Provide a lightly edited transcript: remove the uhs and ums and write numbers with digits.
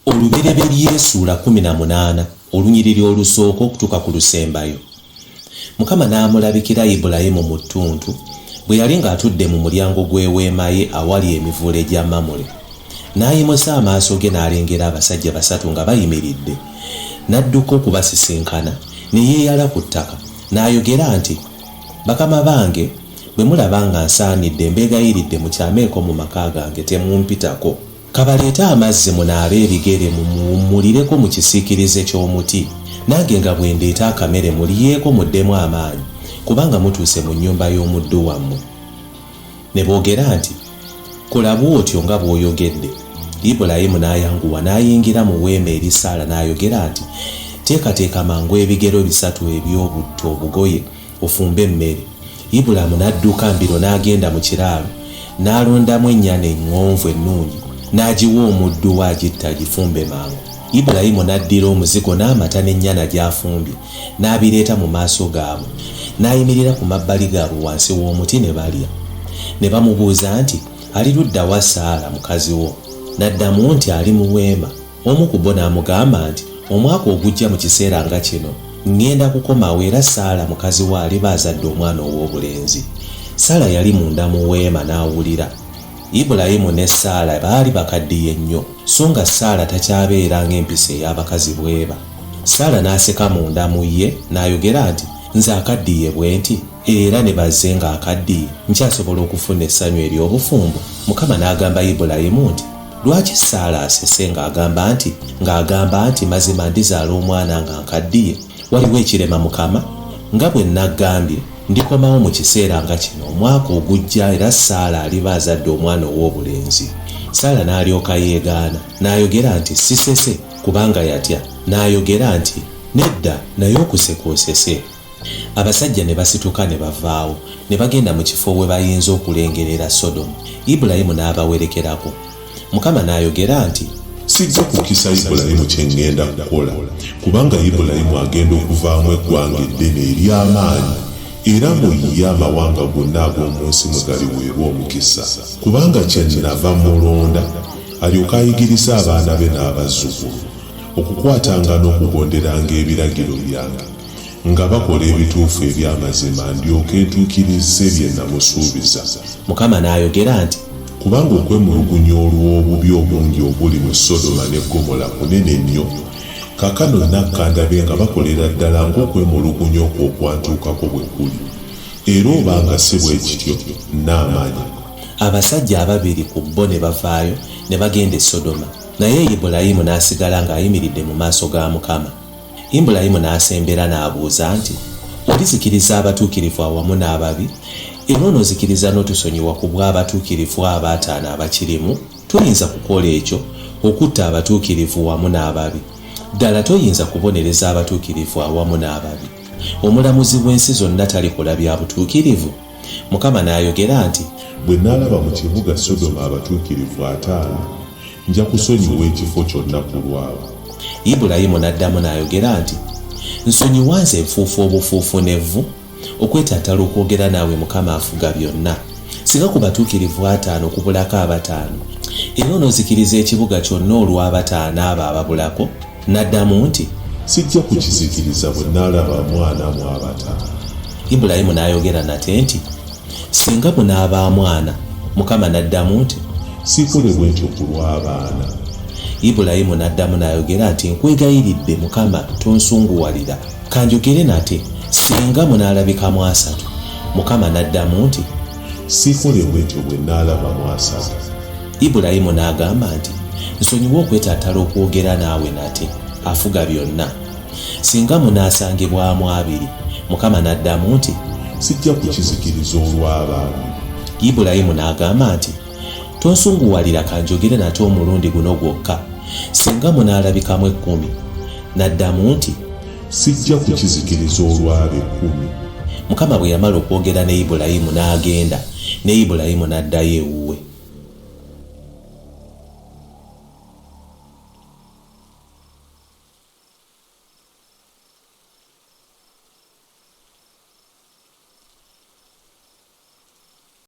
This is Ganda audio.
Olubereberye Ssuula 18 olunyiriri olusooka okutuuka ku lusembayo. Mukama n'amulabikira Ibulayimu mu ttuntu bwe yali ng'atudde mu mulyango gw'eweema ye awali emivule egya Mamule. N'ayimusa amaaso ge n'alengera abasajja 3 nga bayimiridde. N'adduka okubasisinkana ne yeeyala ku ttaka n'ayogera nti, "Bakama bange, bwe mulaba nga nsaanidde mbeegayiridde mukyameeko mu maka gange temumpitako. Kabaleete amazzi munaabe ebigere mumuwummulireko mu kisiikirize ky'omuti, nange nga bwe ndeeta akamere muliyeeko muddemu amaanyi, kubanga mutuuse mu nnyumba y'omuddu wammwe." Ne boogera nti, "Kola bw'otyo nga bw'oyogedde." Ibulayimu n'ayanguwa n'ayingira mu weema eri Saala n'ayogera nti, "Teekateeka mangu ebigero 3 eby'obutto obugoye ofumbe emmere." Ibulayimu n'adduka mbiro n'agenda mu kiraalo n'alondamu ennyana eŋŋonvu ennungi n'agiwa omuddu we agitta agifumbe mangu. Ibulayimu n'addira omuzigo n'amata n'ennyana gy'afumbye n'abireeta mu maaso gaabwe, n'ayimirira ku mabbali gaabwe wansi w'omuti ne balya. Ne bamubuuza nti, "Ali ludda wa Saala mukazi wo?" N'addamu nti, "Ali mu weema." Omu ku bo n'amugamba nti, "Omwaka ogujja mu kiseera nga kino ngenda kukomawo era Saala mukazi we aliba azadde omwana ow'obulenzi." Saala yali munda mu weema n'awulira. Ibulayimu ne Saala baali bakaddiye nnyo, so nga Saala takyabeera ng'empisa ey'abakazi bweba. Saala n'aseka munda mu ye n'ayogera nti, "Nze akaddiye bwe nti, era ne bazze nga akaddiye nkyasobola okufuna essanyu ery'obufumbo?" Mukama n'agamba Ibulayimu nti, "Lwaki Saala asese ng'agamba nti mazima ndizaala omwana nga nkaddiye? Waliwo ekirema Mukama? Nga bwe naggambye, ndikomawo mu kiseera nga kino omwaka ogujja era Saala aliba azadde omwana ow'obulenzi." Saala n'alyoka yeegaana n'ayogera nti, "Sisese," kubanga yatya. N'ayogera nti, "Nedda, naye okuseka osese." Abasajja ne basituka ne bavaawo ne bagenda mu kifo we bayinza okulengerera Sodomu. Ibulayimu n'abawerekerako. Mukama n'ayogera nti, "Sijja kukisa Ibulayimu kye ngenda kukola, kubanga Ibulayimu agenda okuvaamu eggwanga eddene ery'amaanyi, era muyiye amawanga gonna ag'omu nsi mwe galiweebwa omukisa, kubanga kye nava mulonda alyoke ayigirize abaana be n'abazzukulu okukwatanga n'okugonderanga ebiragiro byange, nga bakola ebituufu eby'amazima, ndyoke ntuukirize bye namusuubiza." Mukama n'ayogera nti, "Kubanga okwemulugunya olw'obubi obungi obuli mu Sodoma ne Ggomola kunene nnyo, kaakano nakkandabe nga bakolera ddala ng'okwemulugunya okwo okwantuukako bwe kuli, era obanga si bwe kityo n'amanya." Abasajja 2 ku bo ne bavaayo ne bagenda e Sodoma, naye Ibulayimu n'asigala ng'ayimiridde mu maaso ga Mukama. Ibulayimu n'asembera n'abuuza nti, "Olizikiriza abatuukirivu awamu n'ababi? Era onoozikiriza n'otusonyiwa ku bw'abatuukirivu aba5 abakirimu? Toyinza kukola ekyo, okutta abatuukirivu wamu n'ababi. Ddala toyinza kubonereza abatuukirivu awamu n'ababi. Omulamuzi w'ensi zonna talikola bya butuukirivu?" Mukama n'ayogera nti, "Bwe naalaba mu kibuga Sodoma abatuukirivu 5, nja kusonyiwa ekifo kyonna ku lwabo." Ibulayimu n'addamu n'ayogera nti, "Nsonyiwa nze enfuufu obufuufu n'evvu, okwetattala okwogera naawe Mukama afuga byonna. Singa ku batuukirivu 5 okubulako 5, era onoozikiriza ekibuga kyonna olw'aba5 abo ababulako?" N'addamu nti, "Sijja kukizikiriza bwe naalaba mwana mu aba5." Ibulayimu n'ayogera nate nti, "Singa munaabaamu 4?" Mukama n'addamu nti, "Sikole bwe ntyo ku lw'abaana." Ibulayimu n'addamu n'ayogera nti, "Nkwegayiridde Mukama, tonsunguwalira. Kanjogere nate, singa munaalabikamu 3?" Mukama n'addamu nti, "Sikole bwe ntyo bwe naalabamu 3." Ibulayimu n'agamba nti, "Nsonyiwa okwetattala okwogera naawe nate, afuga byonna. Singa munaasangibwamu 2?" Mukama n'addamu nti, "Sijja kukizikiriza olw'abaana." Ibulayimu n'agamba nti, "Tonsunguwalira, kanjogere nate omulundi guno gwokka. Singa munaalabikamu 10?" N'addamu nti, "Sijja kukizikiriza olw'aba10." Mukama bwe yamala okwogera ne Ibulayimu n'agenda, ne Ibulayimu n'addayo ewuwe.